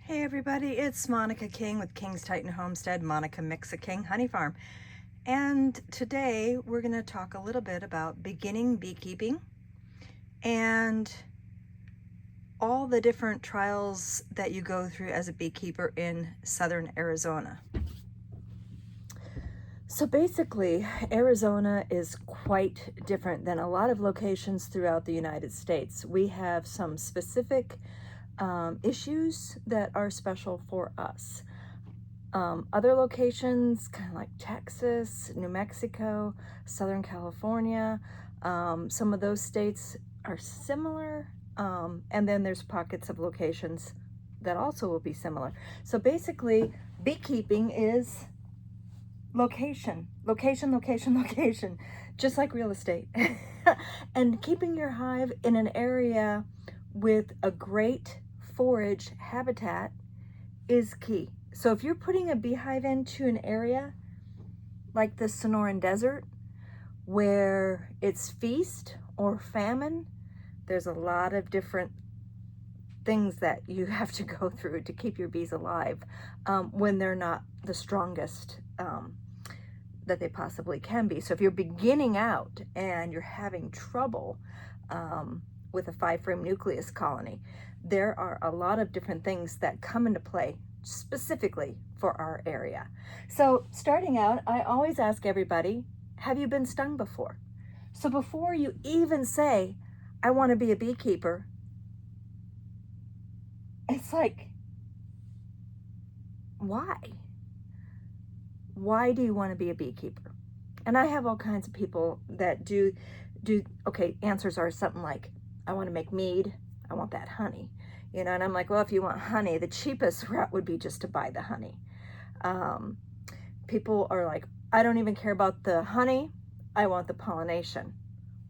Hey everybody, it's Monica King with King's Titan Homestead, Monica Mixa King Honey Farm. And today we're going to talk a little bit about beginning beekeeping and all the different trials that you go through as a beekeeper in southern Arizona. So basically, Arizona is quite different than a lot of locations throughout the United States. We have some specific issues that are special for us. Other locations, kind of like Texas, New Mexico, Southern California, some of those states are similar, and then there's pockets of locations that also will be similar. So basically, beekeeping is location, location, location, location, just like real estate. And keeping your hive in an area with a great forage habitat is key. So if you're putting a beehive into an area like the Sonoran Desert, where it's feast or famine, there's a lot of different things that you have to go through to keep your bees alive when they're not the strongest that they possibly can be. So if you're beginning out and you're having trouble with a 5-frame nucleus colony, there are a lot of different things that come into play specifically for our area. So starting out, I always ask everybody, have you been stung before? So before you even say, I want to be a beekeeper, it's like, why? Why do you want to be a beekeeper? And I have all kinds of people that do, okay, answers are something like, I want to make mead, I want that honey. And I'm like, well, if you want honey, the cheapest route would be just to buy the honey. People are like, I don't even care about the honey, I want the pollination.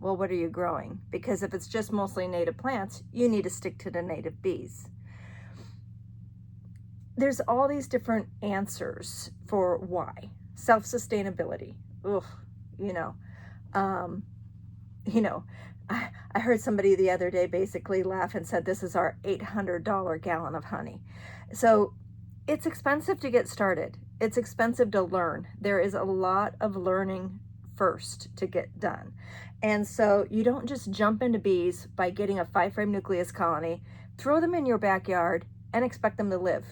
Well, what are you growing? Because if it's just mostly native plants, you need to stick to the native bees. There's all these different answers for why. Self-sustainability. Ugh, I heard somebody the other day basically laugh and said, this is our $800 gallon of honey. So it's expensive to get started. It's expensive to learn. There is a lot of learning first to get done. And so you don't just jump into bees by getting a 5-frame nucleus colony, throw them in your backyard, and expect them to live.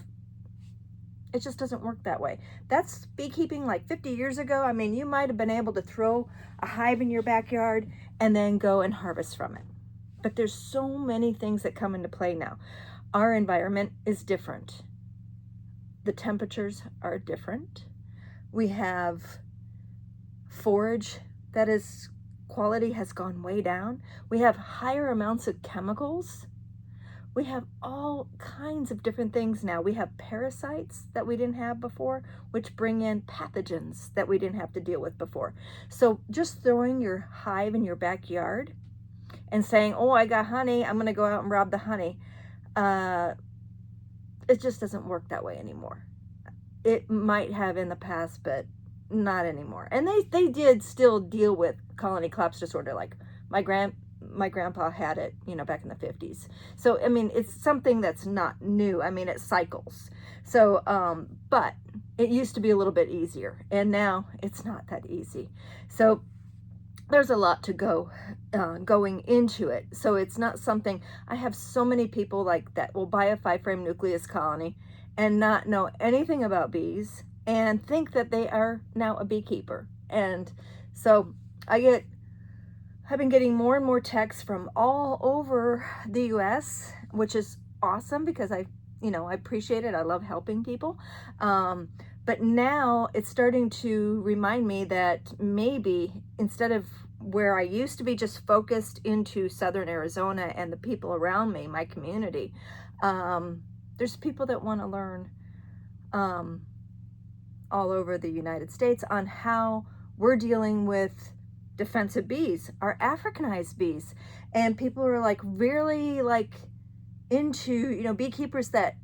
It just doesn't work that way. That's beekeeping like 50 years ago. I mean, you might have been able to throw a hive in your backyard and then go and harvest from it. But there's so many things that come into play now. Our environment is different. The temperatures are different. We have forage that is quality has gone way down. We have higher amounts of chemicals. We have all kinds of different things now. We have parasites that we didn't have before, which bring in pathogens that we didn't have to deal with before. So just throwing your hive in your backyard and saying, oh, I got honey, I'm gonna go out and rob the honey, it just doesn't work that way anymore. It might have in the past, but not anymore. And they did still deal with colony collapse disorder. Like my grandpa had it, back in the 50s. So, I mean, it's something that's not new. I mean, it cycles. So, but it used to be a little bit easier, and now it's not that easy. So there's a lot to going into it. So it's not something, I have so many people like that will buy a 5-frame nucleus colony and not know anything about bees and think that they are now a beekeeper. And so I've been getting more and more texts from all over the US, which is awesome because I appreciate it. I love helping people. But now it's starting to remind me that maybe instead of where I used to be just focused into southern Arizona and the people around me, my community, there's people that want to learn all over the United States on how we're dealing with defensive bees, our Africanized bees. And people are like really like into, beekeepers that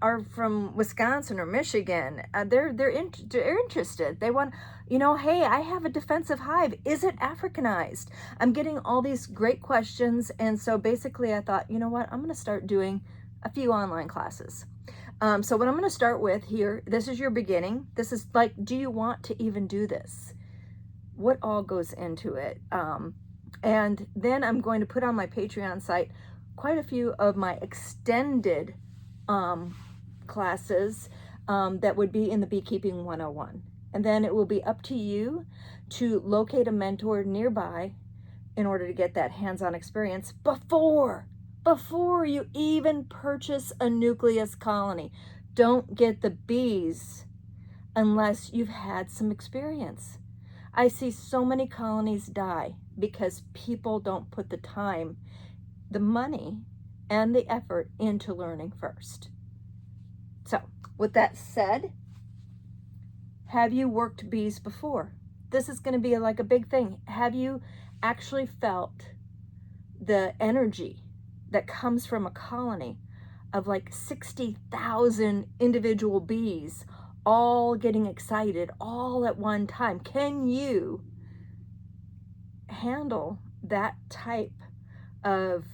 are from Wisconsin or Michigan. They're interested. They want, hey, I have a defensive hive. Is it Africanized? I'm getting all these great questions. And so basically I thought, you know what, I'm going to start doing a few online classes. So what I'm going to start with here, this is your beginning. This is like, do you want to even do this? What all goes into it? And then I'm going to put on my Patreon site quite a few of my extended classes that would be in the Beekeeping 101. And then it will be up to you to locate a mentor nearby in order to get that hands-on experience before you even purchase a nucleus colony. Don't get the bees unless you've had some experience. I see so many colonies die because people don't put the time, the money, and the effort into learning first. So, with that said, have you worked bees before? This is going to be like a big thing. Have you actually felt the energy that comes from a colony of like 60,000 individual bees all getting excited all at one time? Can you handle that type of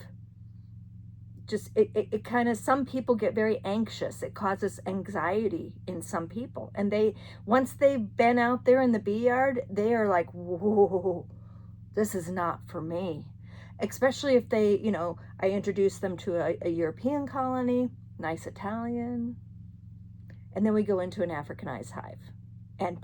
just, it kind of, some people get very anxious. It causes anxiety in some people. And once they've been out there in the bee yard, they are like, whoa, this is not for me. Especially if they, I introduce them to a European colony, nice Italian, and then we go into an Africanized hive. And,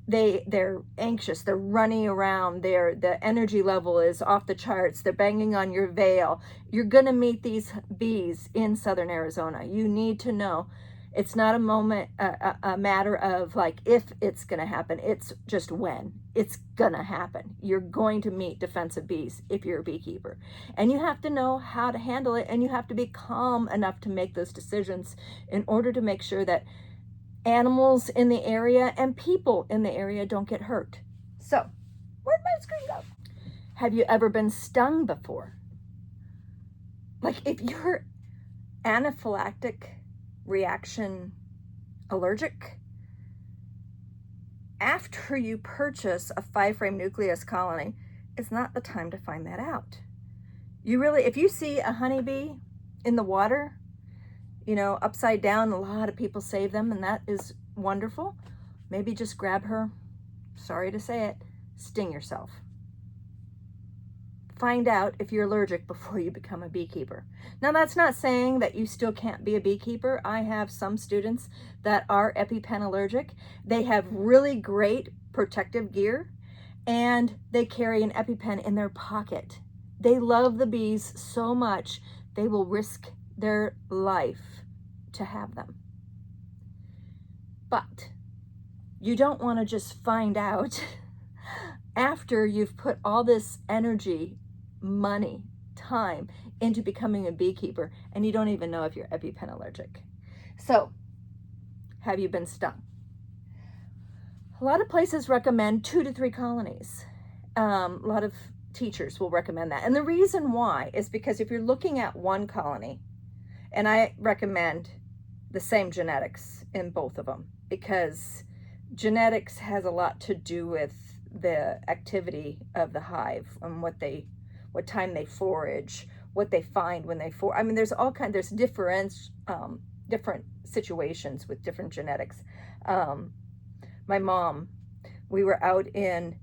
they're anxious, they're running around, the energy level is off the charts, they're banging on your veil. You're going to meet these bees in southern Arizona. You need to know it's not a matter of like if it's going to happen, it's just when it's going to happen. You're going to meet defensive bees if you're a beekeeper, and you have to know how to handle it, and you have to be calm enough to make those decisions in order to make sure that animals in the area and people in the area don't get hurt. So, where'd my screen go? Have you ever been stung before? Like if you're anaphylactic reaction allergic, after you purchase a 5-frame nucleus colony, it's not the time to find that out. If you see a honeybee in the water, upside down, a lot of people save them, and that is wonderful. Maybe just grab her, sorry to say it, sting yourself. Find out if you're allergic before you become a beekeeper. Now, that's not saying that you still can't be a beekeeper. I have some students that are EpiPen allergic. They have really great protective gear, and they carry an EpiPen in their pocket. They love the bees so much, they will risk their life to have them. But you don't want to just find out after you've put all this energy, money, time into becoming a beekeeper, and you don't even know if you're EpiPen allergic. So, have you been stung? A lot of places recommend 2 to 3 colonies. A lot of teachers will recommend that. And the reason why is because if you're looking at one colony, and I recommend the same genetics in both of them, because genetics has a lot to do with the activity of the hive and what time they forage, what they find when they forage. I mean, there's different situations with different genetics. My mom, we were out in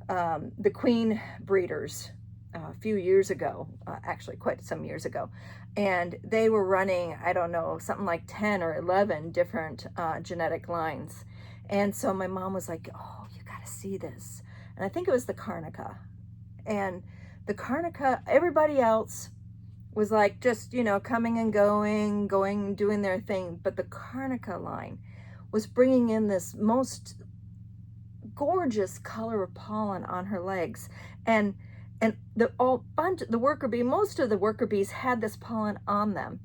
the queen breeders a few years ago, actually quite some years ago, and they were running, I don't know, something like 10 or 11 different genetic lines. And so my mom was like, oh, you got to see this. And I think it was the Carnica. And the Carnica, everybody else was like just, coming and going, doing their thing. But the Carnica line was bringing in this most gorgeous color of pollen on her legs. And most of the worker bees had this pollen on them,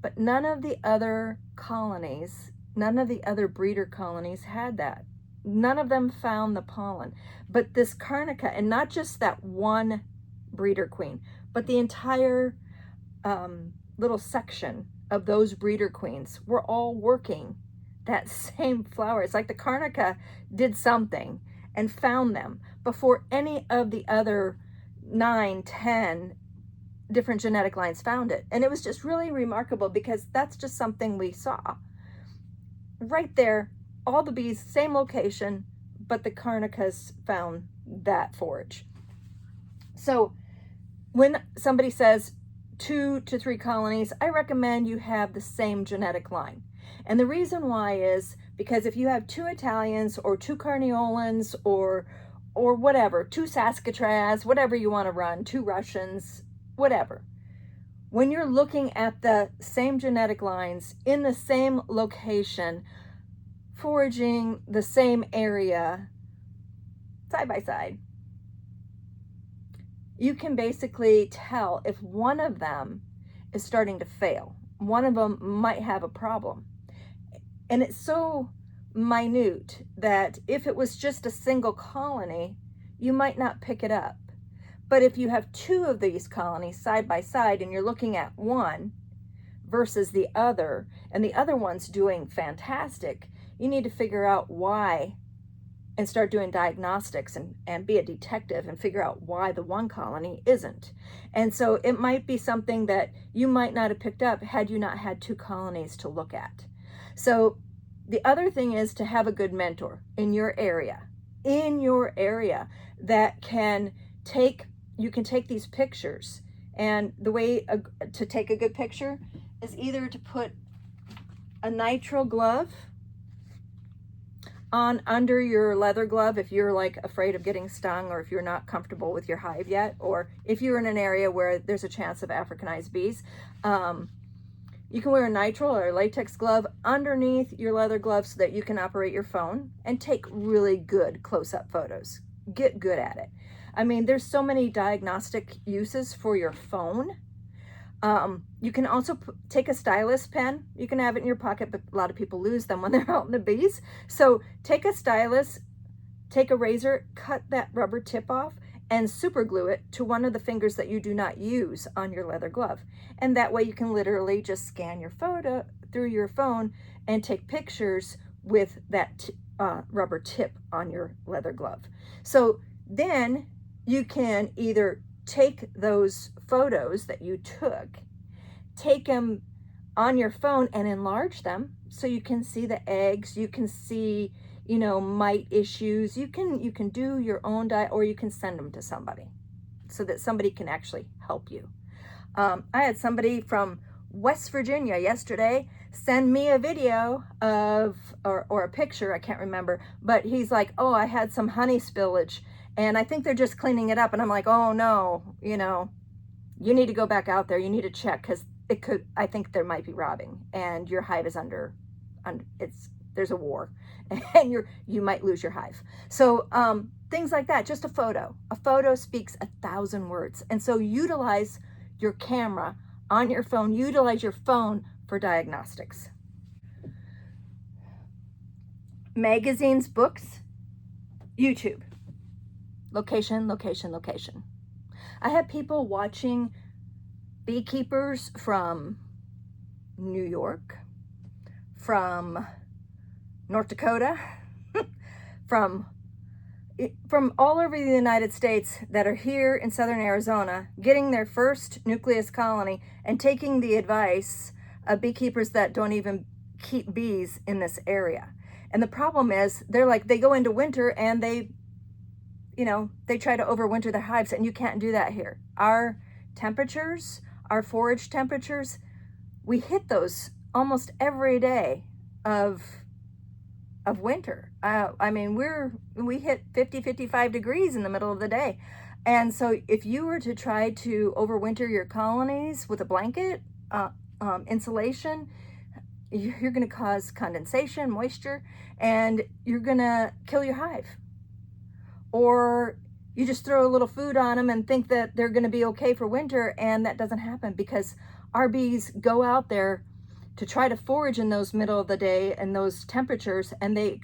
but none of the other colonies, none of the other breeder colonies had that. None of them found the pollen, but this Carnica, and not just that one breeder queen, but the entire little section of those breeder queens were all working that same flower. It's like the Carnica did something and found them before any of the other 9, 10 different genetic lines found it. And it was just really remarkable because that's just something we saw. Right there, all the bees, same location, but the Carnicas found that forage. So when somebody says 2 to 3 colonies, I recommend you have the same genetic line. And the reason why is because if you have 2 Italians or 2 Carniolans or whatever, 2 Saskatraz, whatever you want to run, 2 Russians, whatever. When you're looking at the same genetic lines in the same location, foraging the same area, side by side, you can basically tell if one of them is starting to fail. One of them might have a problem. And it's so minute that if it was just a single colony, you might not pick it up. But if you have 2 of these colonies side by side and you're looking at one versus the other, and the other one's doing fantastic, you need to figure out why and start doing diagnostics and be a detective and figure out why the one colony isn't. And so it might be something that you might not have picked up had you not had 2 colonies to look at. So the other thing is to have a good mentor in your area that you can take these pictures. And the way to take a good picture is either to put a nitrile glove on under your leather glove if you're like afraid of getting stung, or if you're not comfortable with your hive yet, or if you're in an area where there's a chance of Africanized bees. You can wear a nitrile or a latex glove underneath your leather glove so that you can operate your phone and take really good close-up photos. Get good at it. I mean, there's so many diagnostic uses for your phone. You can also take a stylus pen. You can have it in your pocket, but a lot of people lose them when they're out in the bees. So take a stylus, take a razor, cut that rubber tip off, and super glue it to one of the fingers that you do not use on your leather glove. And that way you can literally just scan your photo through your phone and take pictures with that rubber tip on your leather glove. So then you can either take those photos that you took, take them on your phone and enlarge them so you can see the eggs, you can see, you know, mite issues. You can do your own diet, or you can send them to somebody so that somebody can actually help you. I had somebody from West Virginia yesterday send me a video of, or a picture, I can't remember, but he's like, oh, I had some honey spillage and I think they're just cleaning it up. And I'm like, oh no, you know, you need to go back out there. You need to check, because I think there might be robbing and your hive is there's a war and you might lose your hive. So things like that, just a photo speaks 1,000 words. And so utilize your camera on your phone, utilize your phone for diagnostics. Magazines, books, YouTube. Location, location, location. I have people watching beekeepers from New York, from North Dakota, from all over the United States that are here in southern Arizona, getting their first nucleus colony and taking the advice of beekeepers that don't even keep bees in this area. And the problem is, they go into winter and they try to overwinter their hives, and you can't do that here. Our temperatures, our forage temperatures, we hit those almost every day of winter. I mean, we hit 50, 55 degrees in the middle of the day. And so if you were to try to overwinter your colonies with a blanket, insulation, you're going to cause condensation, moisture, and you're going to kill your hive. Or you just throw a little food on them and think that they're going to be okay for winter, and that doesn't happen, because our bees go out there to try to forage in those middle of the day and those temperatures, and they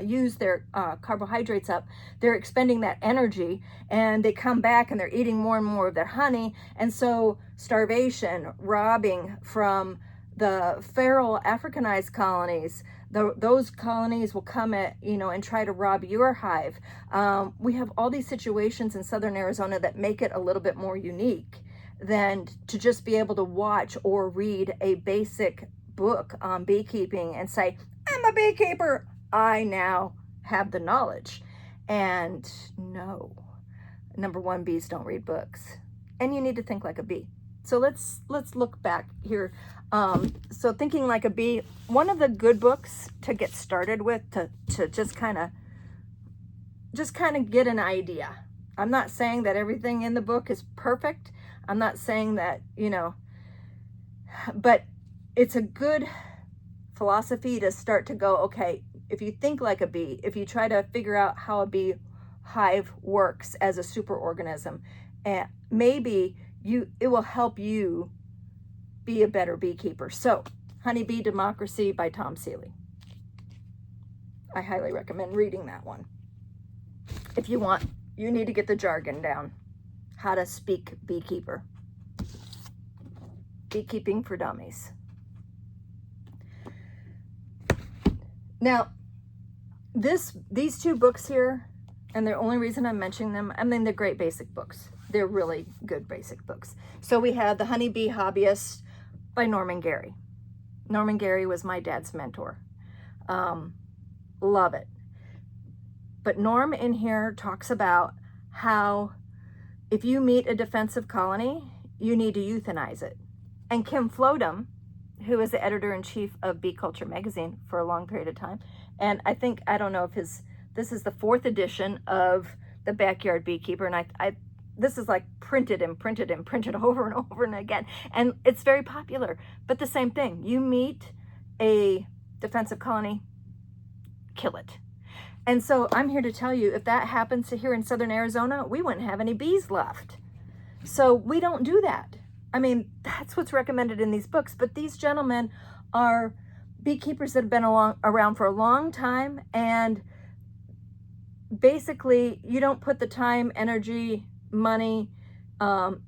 use their carbohydrates up. They're expending that energy, and they come back and they're eating more and more of their honey. And so starvation, robbing from the feral Africanized colonies, those colonies will come at, and try to rob your hive. We have all these situations in southern Arizona that make it a little bit more unique than to just be able to watch or read a basic book on beekeeping and say, I'm a beekeeper. I now have the knowledge. And no, number one, bees don't read books. And you need to think like a bee. So let's look back here. So thinking like a bee, one of the good books to get started with, to just kind of get an idea. I'm not saying that everything in the book is perfect. I'm not saying that, but it's a good philosophy to start to go, okay, if you think like a bee, if you try to figure out how a bee hive works as a superorganism, and maybe it will help you be a better beekeeper. So, Honeybee Democracy by Tom Seeley. I highly recommend reading that one. If you want, you need to get the jargon down. How to speak beekeeper. Beekeeping for Dummies. Now, these two books here, and the only reason I'm mentioning them, I mean, they're great basic books. They're really good basic books. So we have The Honeybee Hobbyist by Norman Gary. Norman Gary was my dad's mentor. Love it. But Norm in here talks about how if you meet a defensive colony, you need to euthanize it. And Kim Flodum, who is the editor-in-chief of Bee Culture magazine for a long period of time, and I don't know if this is the 4th edition of the Backyard Beekeeper, and this is like printed and printed and printed over and over and again, and it's very popular. But the same thing, you meet a defensive colony, kill it. And so I'm here to tell you, if that happens here in southern Arizona, we wouldn't have any bees left. So we don't do that. I mean, that's what's recommended in these books, but these gentlemen are beekeepers that have been around for a long time, and basically you don't put the time, energy, money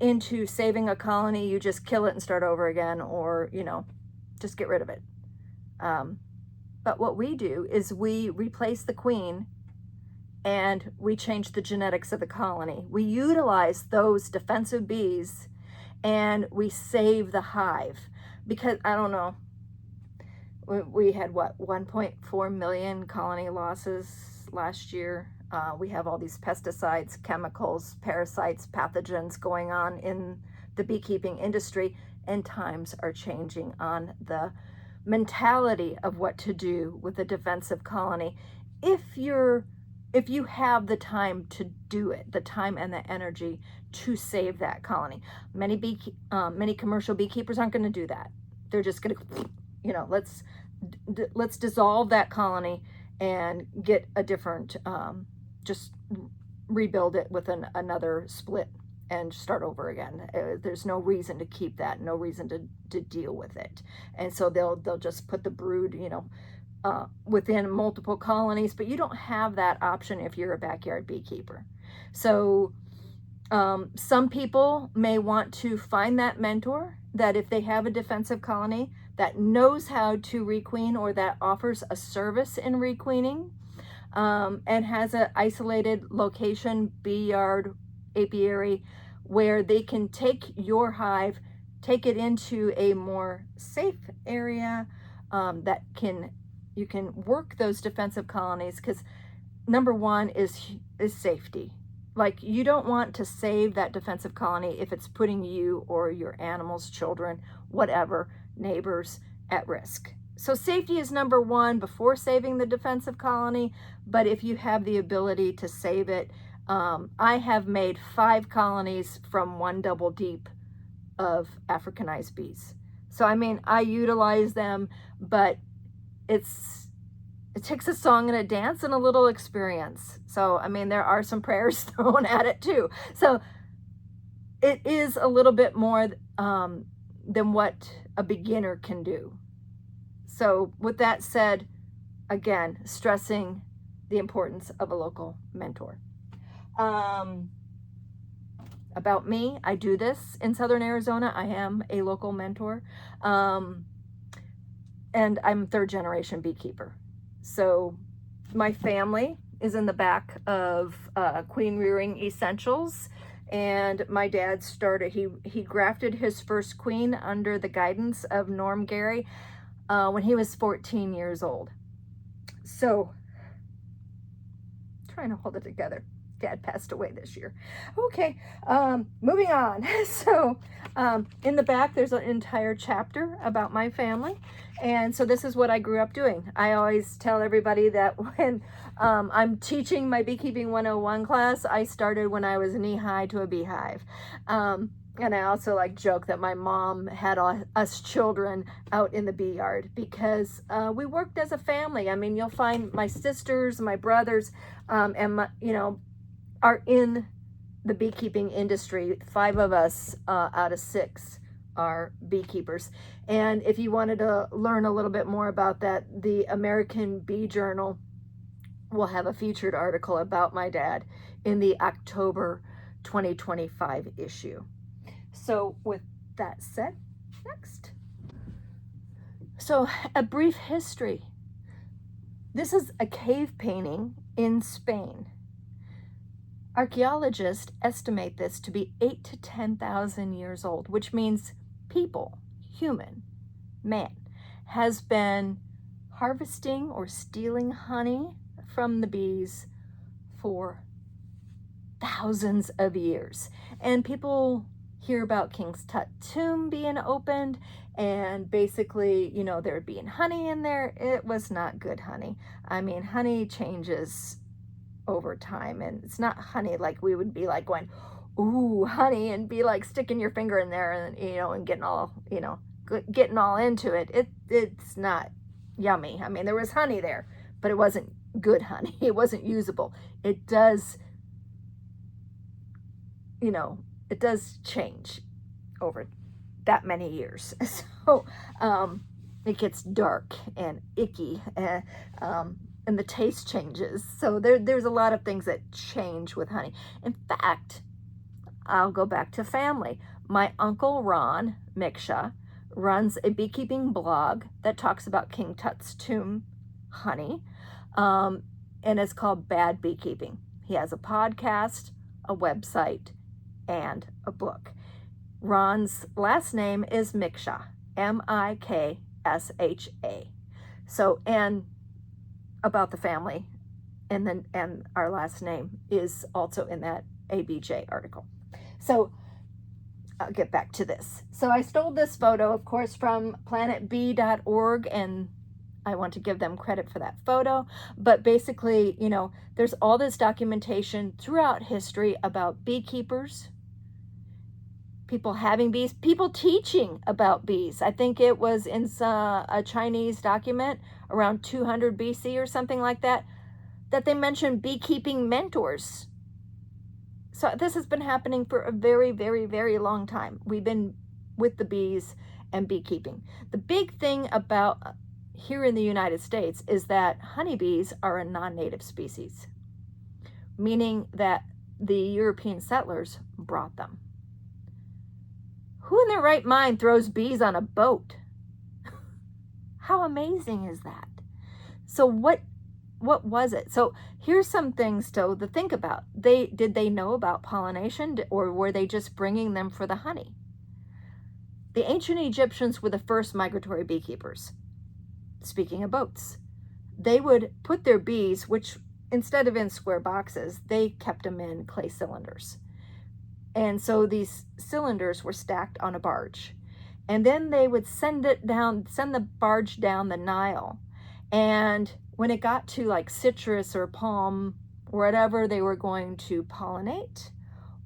into saving a colony. You just kill it and start over again, or just get rid of it. But what we do is we replace the queen and we change the genetics of the colony. We utilize those defensive bees and we save the hive, because I don't know, we had what, 1.4 million colony losses last year. We have all these pesticides, chemicals, parasites, pathogens going on in the beekeeping industry, and times are changing on the mentality of what to do with a defensive colony. If you have the time to do it, the time and the energy to save that colony. Many commercial beekeepers aren't going to do that. They're just going to, let's dissolve that colony and get a different, just rebuild it with another split and start over again. There's no reason to keep that, no reason to deal with it. And so they'll just put the brood, within multiple colonies, but you don't have that option if you're a backyard beekeeper. So some people may want to find that mentor that if they have a defensive colony that knows how to requeen, or that offers a service in requeening, and has an isolated location, bee yard, apiary, where they can take your hive, take it into a more safe area, that you can work those defensive colonies, because number one is safety. Like, you don't want to save that defensive colony if it's putting you or your animals, children, whatever, neighbors at risk. So safety is number one before saving the defensive colony. But if you have the ability to save it, I have made 5 colonies from 1 double deep of Africanized bees. So I mean, I utilize them, but it takes a song and a dance and a little experience. So I mean, there are some prayers thrown at it too. So it is a little bit more than what a beginner can do. So with that said, again, stressing the importance of a local mentor. About me, I do this in southern Arizona. I am a local mentor. and I'm third generation beekeeper. So my family is in the back of Queen Rearing Essentials, and my dad started, he grafted his first queen under the guidance of Norm Gary when he was 14 years old. So, trying to hold it together. Dad passed away this year. Okay, moving on. So, in the back, there's an entire chapter about my family. And so this is what I grew up doing. I always tell everybody that when I'm teaching my Beekeeping 101 class, I started when I was knee-high to a beehive. And I also like joke that my mom had us children out in the bee yard because we worked as a family. I mean, you'll find my sisters, my brothers, and my, are in the beekeeping industry. 5 of us out of 6 are beekeepers. And if you wanted to learn a little bit more about that, the American Bee Journal will have a featured article about my dad in the October 2025 issue. So with that said, next. So a brief history. This is a cave painting in Spain. Archaeologists estimate this to be 8,000 to 10,000 years old, which means people, human, man, has been harvesting or stealing honey from the bees for thousands of years. And people hear about King's Tut tomb being opened, and basically, there being honey in there. It was not good honey. I mean, honey changes over time, and it's not honey like we would be like going, ooh, honey, and be like sticking your finger in there and and getting all into it. It's not yummy. I mean, there was honey there, but it wasn't good honey. It wasn't usable. It does change over that many years. So it gets dark and icky, and the taste changes. So there's a lot of things that change with honey. In fact, I'll go back to family. My uncle Ron Miksha runs a beekeeping blog that talks about King Tut's tomb honey, and it's called Bad Beekeeping. He has a podcast, a website, and a book. Ron's last name is Miksha, Miksha. So, and about the family, and our last name is also in that ABJ article. So I'll get back to this. So I stole this photo, of course, from planetbee.org, and I want to give them credit for that photo. But basically, there's all this documentation throughout history about beekeepers, people having bees, people teaching about bees. I think it was in a Chinese document around 200 BC or something like that, that they mentioned beekeeping mentors. So this has been happening for a very, very, very long time. We've been with the bees and beekeeping. The big thing about here in the United States is that honeybees are a non-native species, meaning that the European settlers brought them. Who in their right mind throws bees on a boat? How amazing is that? So what was it? So here's some things to think about. Did they know about pollination, or were they just bringing them for the honey? The ancient Egyptians were the first migratory beekeepers. Speaking of boats, they would put their bees, which instead of in square boxes, they kept them in clay cylinders. And so these cylinders were stacked on a barge. And then they would send the barge down the Nile. And when it got to like citrus or palm, whatever they were going to pollinate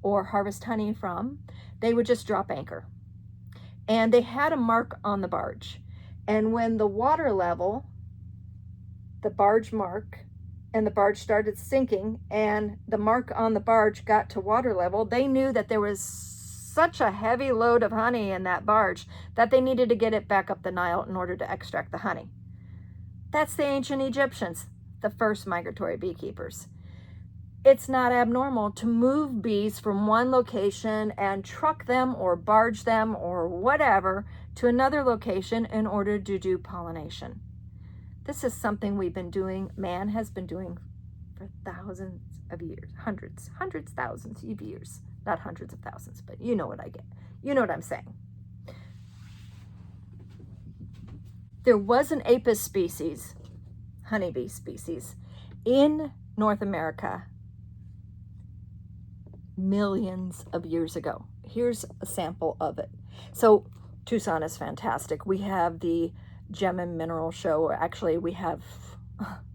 or harvest honey from, they would just drop anchor. And they had a mark on the barge. And when the water level, the barge mark, and the barge started sinking, and the mark on the barge got to water level, they knew that there was such a heavy load of honey in that barge that they needed to get it back up the Nile in order to extract the honey. That's the ancient Egyptians, the first migratory beekeepers. It's not abnormal to move bees from one location and truck them or barge them or whatever to another location in order to do pollination. This is something we've been doing, man has been doing for thousands of years, hundreds, thousands of years. Not hundreds of thousands, but you know what I get. You know what I'm saying. There was an apis species, honeybee species, in North America millions of years ago. Here's a sample of it. So Tucson is fantastic. We have the Gem and Mineral Show. Actually, we have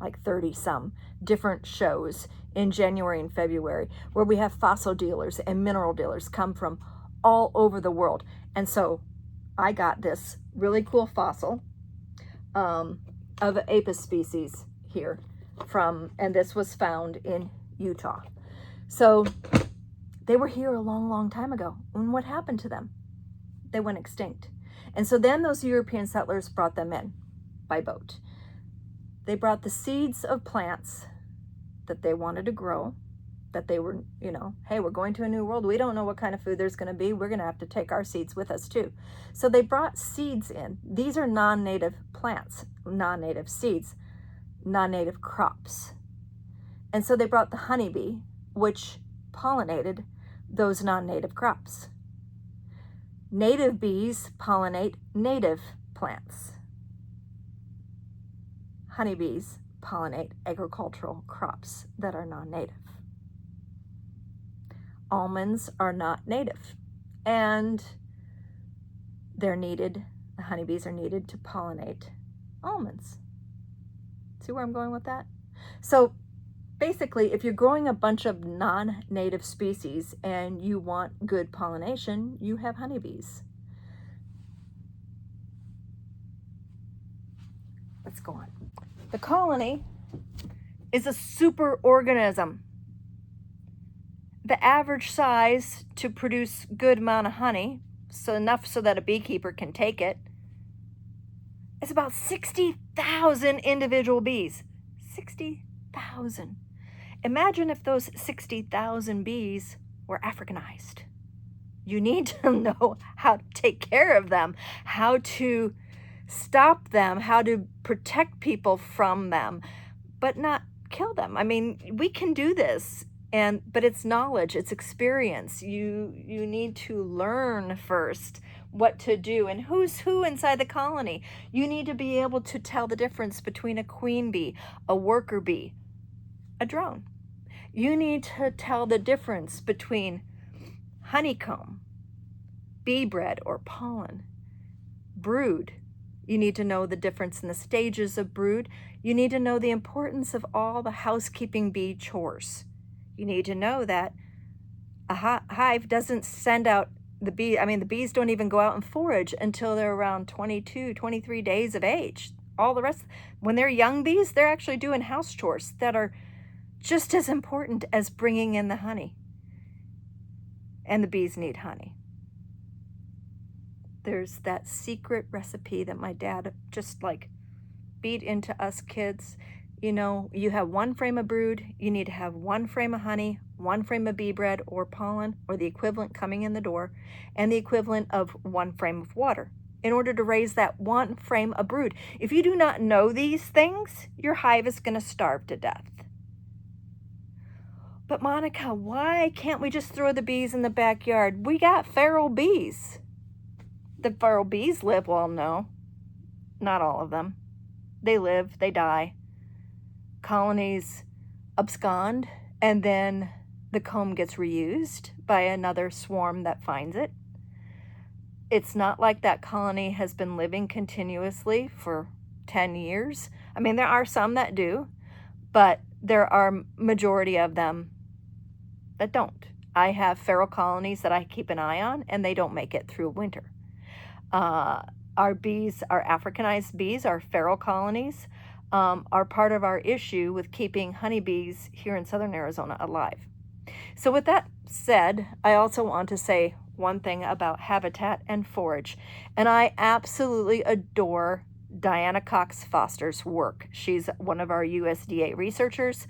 like 30 some different shows in January and February where we have fossil dealers and mineral dealers come from all over the world. And so I got this really cool fossil of apis species here from, and this was found in Utah. So they were here a long, long time ago. And what happened to them? They went extinct. And so then those European settlers brought them in by boat. They brought the seeds of plants that they wanted to grow, that they were, you know, hey, we're going to a new world. We don't know what kind of food there's going to be. We're going to have to take our seeds with us too. So they brought seeds in. These are non-native plants, non-native seeds, non-native crops. And so they brought the honeybee, which pollinated those non-native crops. Native bees pollinate native plants. Honeybees pollinate agricultural crops that are non-native. Almonds are not native, and they're needed, the honeybees are needed to pollinate almonds. See where I'm going with that? So basically, if you're growing a bunch of non-native species and you want good pollination, you have honeybees. Let's go on. The colony is a superorganism. The average size to produce good amount of honey, so enough so that a beekeeper can take it, is about 60,000 individual bees. 60,000. Imagine if those 60,000 bees were Africanized. You need to know how to take care of them, how to stop them, how to protect people from them, but not kill them. I mean, we can do this, but it's knowledge, it's experience. You need to learn first what to do and who's who inside the colony. You need to be able to tell the difference between a queen bee, a worker bee, a drone. You need to tell the difference between honeycomb, bee bread or pollen, brood. You need to know the difference in the stages of brood. You need to know the importance of all the housekeeping bee chores. You need to know that a hive doesn't send out the bee. I mean, the bees don't even go out and forage until they're around 22, 23 days of age. All the rest, when they're young bees, they're actually doing house chores that are just as important as bringing in the honey. And the bees need honey. There's that secret recipe that my dad just like beat into us kids. You know, you have one frame of brood, you need to have one frame of honey, one frame of bee bread or pollen, or the equivalent coming in the door, and the equivalent of one frame of water in order to raise that one frame of brood. If you do not know these things, your hive is going to starve to death. But Monica, why can't we just throw the bees in the backyard? We got feral bees. The feral bees live well, no, not all of them. They live, they die. Colonies abscond, and then the comb gets reused by another swarm that finds it. It's not like that colony has been living continuously for 10 years. I mean, there are some that do, but there are majority of them that don't. I have feral colonies that I keep an eye on, and they don't make it through winter. Our bees, our Africanized bees, our feral colonies, are part of our issue with keeping honeybees here in southern Arizona alive. So with that said, I also want to say one thing about habitat and forage. And I absolutely adore Diana Cox Foster's work. She's one of our USDA researchers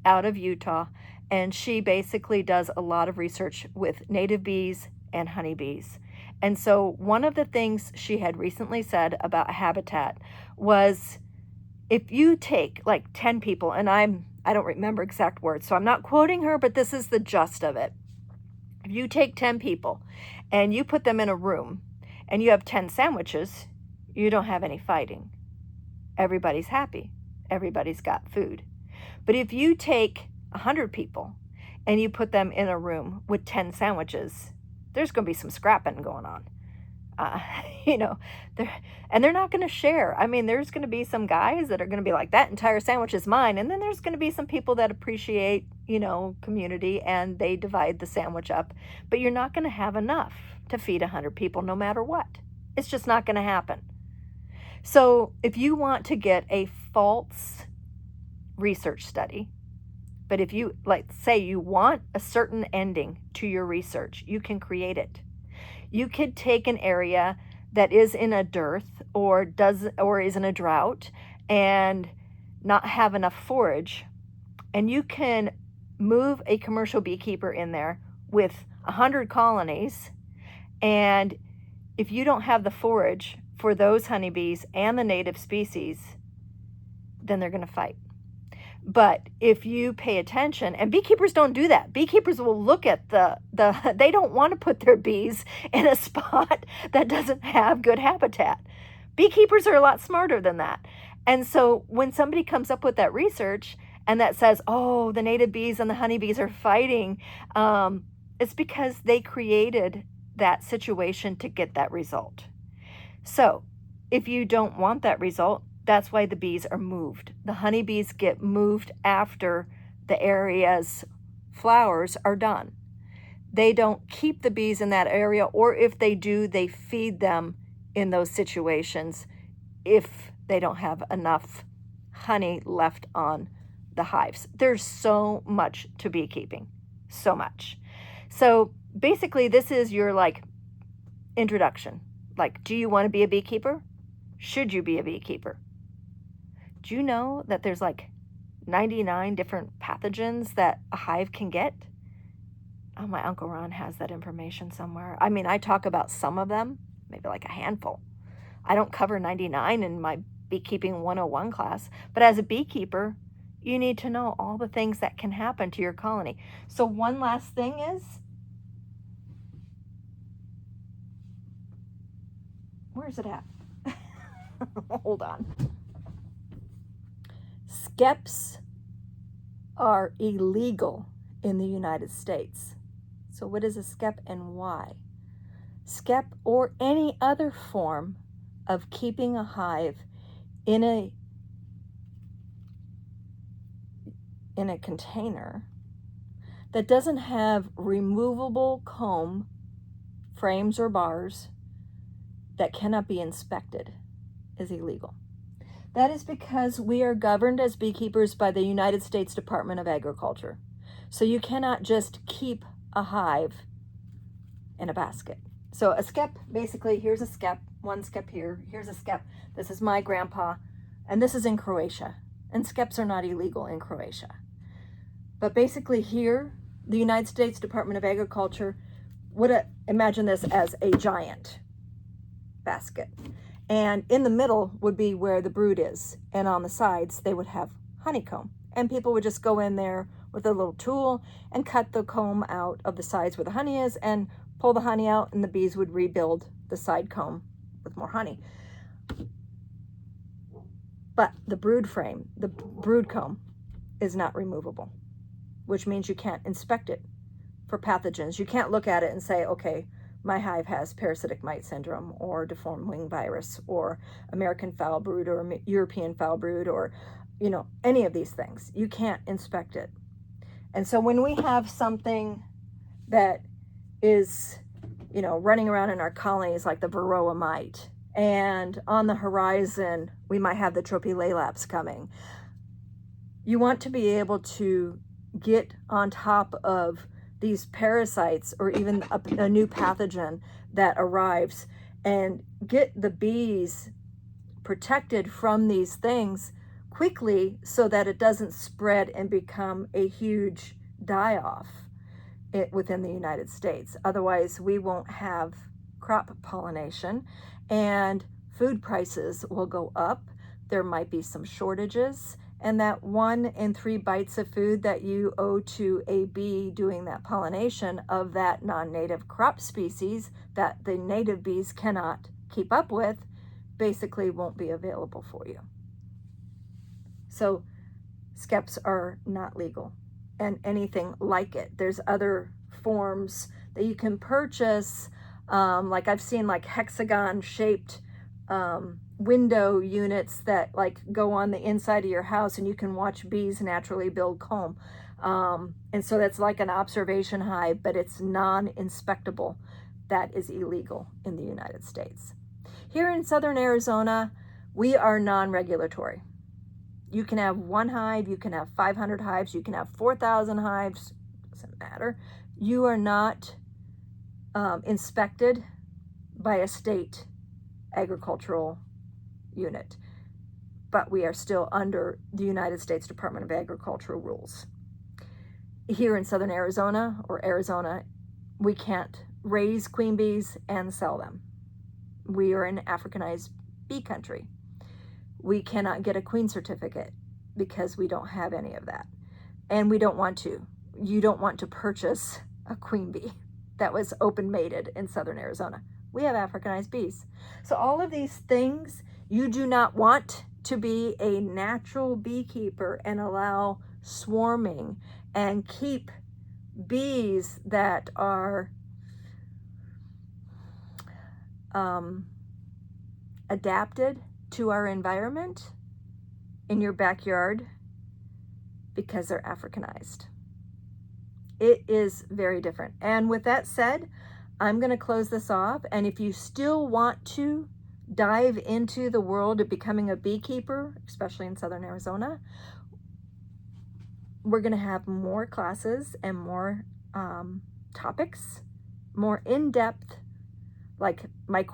out of Utah, and she basically does a lot of research with native bees and honeybees. And so one of the things she had recently said about habitat was, if you take like 10 people, and I don't remember exact words, so I'm not quoting her, but this is the gist of it. If you take 10 people and you put them in a room and you have 10 sandwiches, you don't have any fighting. Everybody's happy. Everybody's got food. But if you take 100 people and you put them in a room with 10 sandwiches, there's going to be some scrapping going on. Uh, you know, they're not going to share. I mean, there's going to be some guys that are going to be like, that entire sandwich is mine. And then there's going to be some people that appreciate, community, and they divide the sandwich up. But you're not going to have enough to feed 100 people no matter what. It's just not going to happen. So if you want to get a false research study, but if you, say you want a certain ending to your research, you can create it. You could take an area that is in a dearth or is in a drought and not have enough forage, and you can move a commercial beekeeper in there with 100 colonies, and if you don't have the forage for those honeybees and the native species, then they're going to fight. But if you pay attention, and beekeepers don't do that. Beekeepers will look at they don't want to put their bees in a spot that doesn't have good habitat. Beekeepers are a lot smarter than that. And so when somebody comes up with that research and that says, oh, the native bees and the honeybees are fighting, it's because they created that situation to get that result. So if you don't want that result, that's why the bees are moved. The honeybees get moved after the area's flowers are done. They don't keep the bees in that area, or if they do, they feed them in those situations if they don't have enough honey left on the hives. There's so much to beekeeping, so much. So basically, this is your introduction. Do you want to be a beekeeper? Should you be a beekeeper? Do you know that there's 99 different pathogens that a hive can get? Oh, my Uncle Ron has that information somewhere. I mean, I talk about some of them, maybe a handful. I don't cover 99 in my Beekeeping 101 class, but as a beekeeper, you need to know all the things that can happen to your colony. So one last thing is, where's it at? Hold on. Skeps are illegal in the United States. So what is a skep and why? Skep, or any other form of keeping a hive in a container that doesn't have removable comb, frames, or bars that cannot be inspected, is illegal. That is because we are governed as beekeepers by the United States Department of Agriculture. So you cannot just keep a hive in a basket. So a skep, basically, here's a skep, one skep here, here's a skep. This is my grandpa, and this is in Croatia. And skeps are not illegal in Croatia. But basically here, the United States Department of Agriculture would imagine this as a giant basket. And in the middle would be where the brood is. And on the sides, they would have honeycomb. And people would just go in there with a little tool and cut the comb out of the sides where the honey is and pull the honey out, and the bees would rebuild the side comb with more honey. But the brood frame, the brood comb, is not removable, which means you can't inspect it for pathogens. You can't look at it and say, okay, my hive has parasitic mite syndrome or deformed wing virus or American foul brood or European foul brood or, any of these things. You can't inspect it. And so when we have something that is, running around in our colonies like the Varroa mite, and on the horizon, we might have the Tropicalaps coming, you want to be able to get on top of these parasites or even a new pathogen that arrives and get the bees protected from these things quickly so that it doesn't spread and become a huge die off within the United States. Otherwise, we won't have crop pollination, and food prices will go up. There might be some shortages, and that 1 in 3 bites of food that you owe to a bee doing that pollination of that non-native crop species that the native bees cannot keep up with basically won't be available for you. So skeps are not legal, and anything like it. There's other forms that you can purchase, like I've seen like hexagon shaped window units that like go on the inside of your house, and you can watch bees naturally build comb. And so that's like an observation hive, but it's non-inspectable. That is illegal in the United States. Here in southern Arizona, we are non-regulatory. You can have 1 hive, you can have 500 hives, you can have 4,000 hives, doesn't matter. You are not inspected by a state agricultural unit, but we are still under the United States Department of Agriculture rules. Here in southern Arizona, or Arizona, we can't raise queen bees and sell them. We are in Africanized bee country. We cannot get a queen certificate because we don't have any of that. And we don't want to. You don't want to purchase a queen bee that was open mated in southern Arizona. We have Africanized bees. So all of these things, you do not want to be a natural beekeeper and allow swarming and keep bees that are adapted to our environment in your backyard because they're Africanized. It is very different. And with that said, I'm going to close this off. And if you still want to dive into the world of becoming a beekeeper, especially in southern Arizona, we're going to have more classes and more topics, more in-depth, like my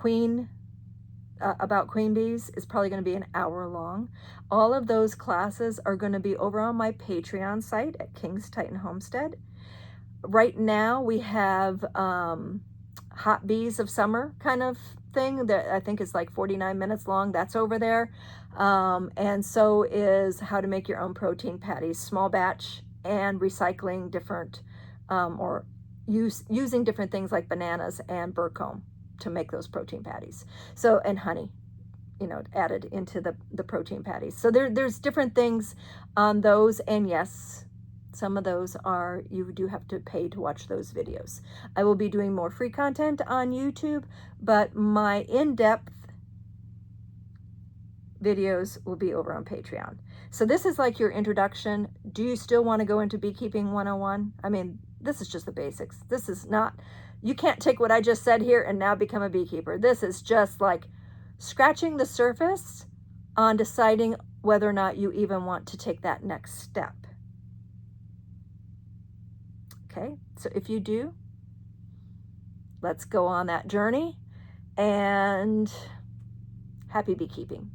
about queen bees is probably going to be an hour long. All of those classes are going to be over on my Patreon site at King's Titan Homestead. Right now we have Hot Bees of Summer kind of thing that I think is like 49 minutes long. That's over there. And so is how to make your own protein patties, small batch, and recycling different or using different things like bananas and burr comb to make those protein patties. So, and honey, you know, added into the protein patties. So there's different things on those. And yes, some of those are, you do have to pay to watch those videos. I will be doing more free content on YouTube, but my in-depth videos will be over on Patreon. So this is like your introduction. Do you still want to go into Beekeeping 101? I mean, this is just the basics. This is not, you can't take what I just said here and now become a beekeeper. This is just like scratching the surface on deciding whether or not you even want to take that next step. Okay, so if you do, let's go on that journey, and happy beekeeping.